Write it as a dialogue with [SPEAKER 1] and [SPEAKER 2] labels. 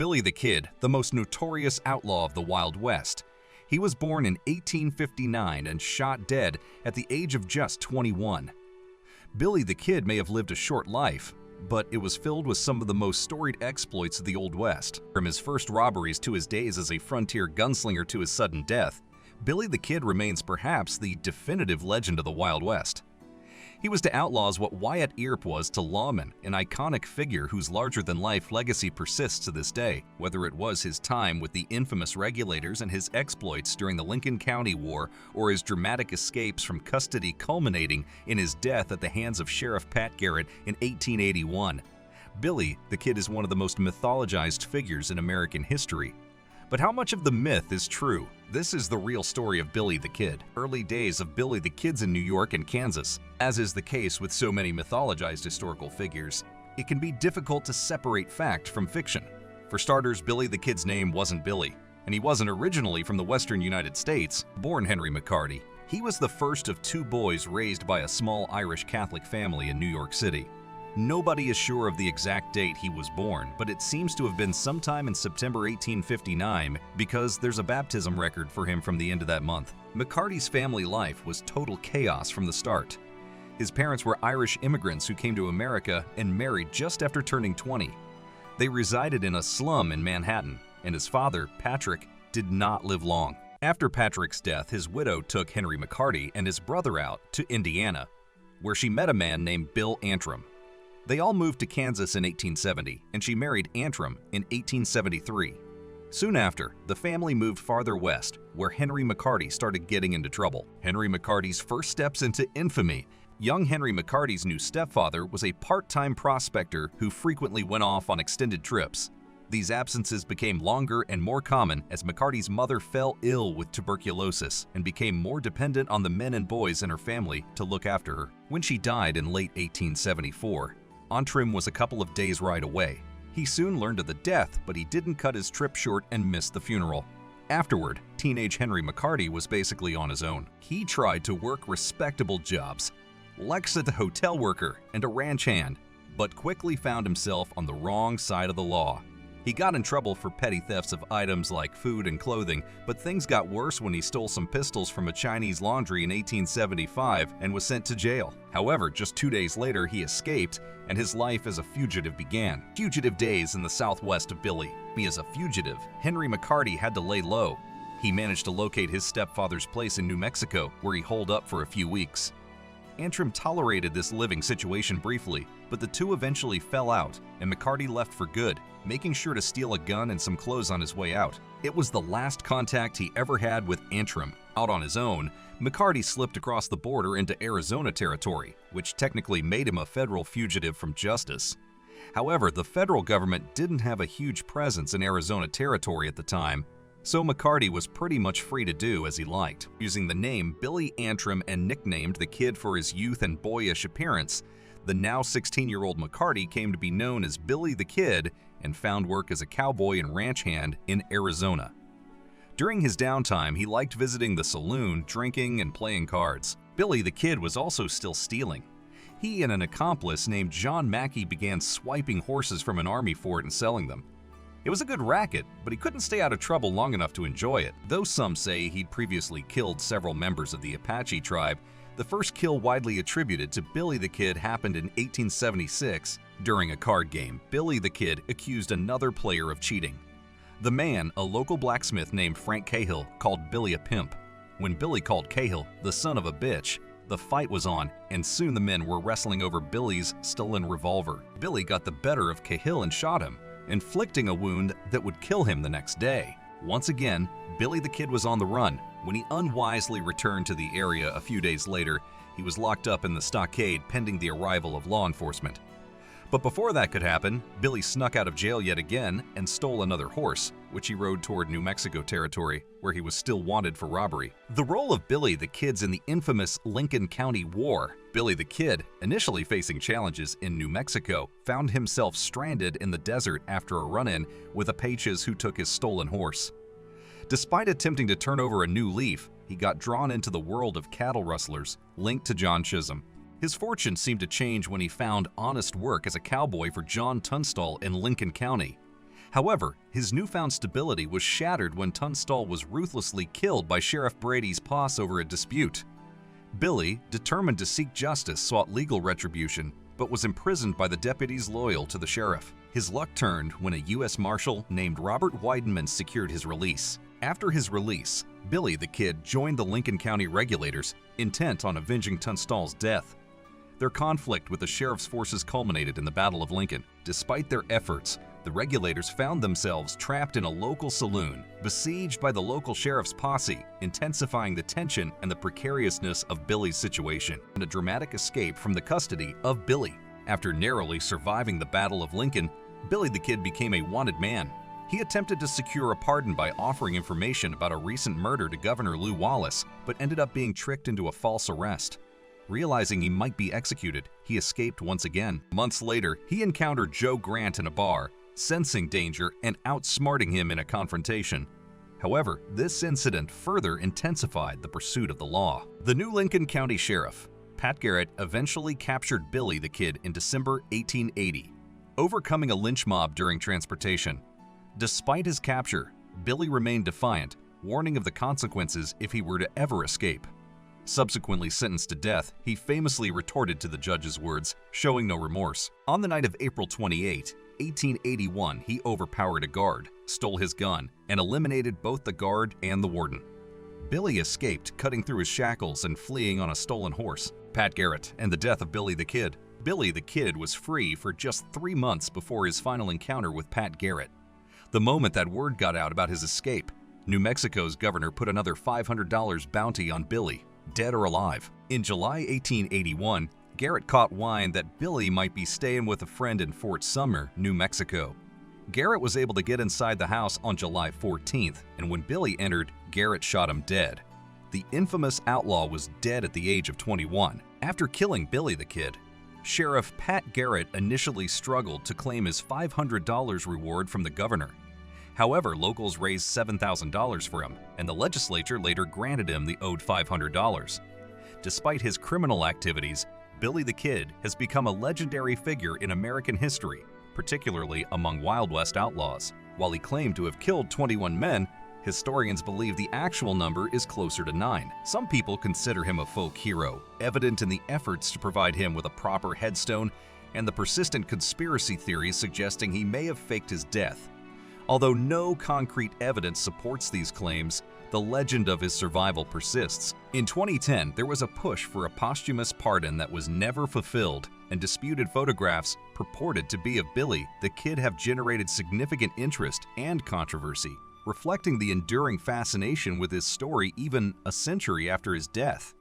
[SPEAKER 1] Billy the Kid, the most notorious outlaw of the Wild West. He was born in 1859 and shot dead at the age of just 21. Billy the Kid may have lived a short life, but it was filled with some of the most storied exploits of the Old West. From his first robberies to his days as a frontier gunslinger to his sudden death, Billy the Kid remains perhaps the definitive legend of the Wild West. He was to outlaws what Wyatt Earp was to lawmen, an iconic figure whose larger-than-life legacy persists to this day, whether it was his time with the infamous regulators and his exploits during the Lincoln County War or his dramatic escapes from custody culminating in his death at the hands of Sheriff Pat Garrett in 1881. Billy the Kid is one of the most mythologized figures in American history. But how much of the myth is true? This is the real story of Billy the Kid. Early days of Billy the Kid's in New York and Kansas. As is the case with so many mythologized historical figures, it can be difficult to separate fact from fiction. For starters, Billy the Kid's name wasn't Billy, and he wasn't originally from the western United States, born Henry McCarty. He was the first of two boys raised by a small Irish Catholic family in New York City. Nobody is sure of the exact date he was born, but it seems to have been sometime in September 1859 because there's a baptism record for him from the end of that month. McCarty's family life was total chaos from the start. His parents were Irish immigrants who came to America and married just after turning 20. They resided in a slum in Manhattan, and his father, Patrick, did not live long. After Patrick's death, his widow took Henry McCarty and his brother out to Indiana, where she met a man named Bill Antrim. They all moved to Kansas in 1870, and she married Antrim in 1873. Soon after, the family moved farther west, where Henry McCarty started getting into trouble. Henry McCarty's first steps into infamy. Young Henry McCarty's new stepfather was a part-time prospector who frequently went off on extended trips. These absences became longer and more common as McCarty's mother fell ill with tuberculosis and became more dependent on the men and boys in her family to look after her. When she died in late 1874, Antrim was a couple of days' ride away. He soon learned of the death, but he didn't cut his trip short and missed the funeral. Afterward, teenage Henry McCarty was basically on his own. He tried to work respectable jobs, like as a hotel worker and a ranch hand, but quickly found himself on the wrong side of the law. He got in trouble for petty thefts of items like food and clothing, but things got worse when he stole some pistols from a Chinese laundry in 1875 and was sent to jail. However, just 2 days later, he escaped, and his life as a fugitive began. Fugitive days in the southwest of Billy. As a fugitive, Henry McCarty had to lay low. He managed to locate his stepfather's place in New Mexico, where he holed up for a few weeks. Antrim tolerated this living situation briefly, but the two eventually fell out, and McCarty left for good, making sure to steal a gun and some clothes on his way out. It was the last contact he ever had with Antrim. Out on his own, McCarty slipped across the border into Arizona territory, which technically made him a federal fugitive from justice. However, the federal government didn't have a huge presence in Arizona territory at the time, so McCarty was pretty much free to do as he liked. Using the name Billy Antrim and nicknamed the Kid for his youth and boyish appearance, the now 16-year-old McCarty came to be known as Billy the Kid and found work as a cowboy and ranch hand in Arizona. During his downtime, he liked visiting the saloon, drinking, and playing cards. Billy the Kid was also still stealing. He and an accomplice named John Mackey began swiping horses from an army fort and selling them. It was a good racket, but he couldn't stay out of trouble long enough to enjoy it. Though some say he'd previously killed several members of the Apache tribe, the first kill widely attributed to Billy the Kid happened in 1876. During a card game, Billy the Kid accused another player of cheating. The man, a local blacksmith named Frank Cahill, called Billy a pimp. When Billy called Cahill the son of a bitch, the fight was on, and soon the men were wrestling over Billy's stolen revolver. Billy got the better of Cahill and shot him, inflicting a wound that would kill him the next day. Once again, Billy the Kid was on the run. When he unwisely returned to the area a few days later, he was locked up in the stockade pending the arrival of law enforcement. But before that could happen, Billy snuck out of jail yet again and stole another horse, which he rode toward New Mexico territory, where he was still wanted for robbery. The role of Billy the Kid's in the infamous Lincoln County War. Billy the Kid, initially facing challenges in New Mexico, found himself stranded in the desert after a run-in with Apaches who took his stolen horse. Despite attempting to turn over a new leaf, he got drawn into the world of cattle rustlers linked to John Chisholm. His fortune seemed to change when he found honest work as a cowboy for John Tunstall in Lincoln County. However, his newfound stability was shattered when Tunstall was ruthlessly killed by Sheriff Brady's posse over a dispute. Billy, determined to seek justice, sought legal retribution, but was imprisoned by the deputies loyal to the sheriff. His luck turned when a U.S. Marshal named Robert Weidenman secured his release. After his release, Billy the Kid joined the Lincoln County regulators, intent on avenging Tunstall's death. Their conflict with the sheriff's forces culminated in the Battle of Lincoln. Despite their efforts, the regulators found themselves trapped in a local saloon, besieged by the local sheriff's posse, intensifying the tension and the precariousness of Billy's situation, and a dramatic escape from the custody of Billy. After narrowly surviving the Battle of Lincoln, Billy the Kid became a wanted man. He attempted to secure a pardon by offering information about a recent murder to Governor Lew Wallace, but ended up being tricked into a false arrest. Realizing he might be executed, he escaped once again. Months later, he encountered Joe Grant in a bar, sensing danger and outsmarting him in a confrontation. However, this incident further intensified the pursuit of the law. The new Lincoln County Sheriff, Pat Garrett, eventually captured Billy the Kid in December 1880, overcoming a lynch mob during transportation. Despite his capture, Billy remained defiant, warning of the consequences if he were to ever escape. Subsequently sentenced to death, he famously retorted to the judge's words, showing no remorse. On the night of April 28, 1881, he overpowered a guard, stole his gun, and eliminated both the guard and the warden. Billy escaped, cutting through his shackles and fleeing on a stolen horse. Pat Garrett and the death of Billy the Kid. Billy the Kid was free for just 3 months before his final encounter with Pat Garrett. The moment that word got out about his escape, New Mexico's governor put another $500 bounty on Billy, dead or alive. In July 1881, Garrett caught wind that Billy might be staying with a friend in Fort Sumner, New Mexico. Garrett was able to get inside the house on July 14th, and when Billy entered, Garrett shot him dead. The infamous Outlaw was dead at the age of 21. After killing Billy the Kid, Sheriff Pat Garrett initially struggled to claim his $500 reward from the governor. However, locals raised $7,000 for him, and the legislature later granted him the owed $500. Despite his criminal activities, Billy the Kid has become a legendary figure in American history, particularly among Wild West outlaws. While he claimed to have killed 21 men, historians believe the actual number is closer to 9. Some people consider him a folk hero, evident in the efforts to provide him with a proper headstone and the persistent conspiracy theories suggesting he may have faked his death. Although no concrete evidence supports these claims, the legend of his survival persists. In 2010, there was a push for a posthumous pardon that was never fulfilled, and disputed photographs purported to be of Billy the Kid have generated significant interest and controversy, reflecting the enduring fascination with his story even a century after his death.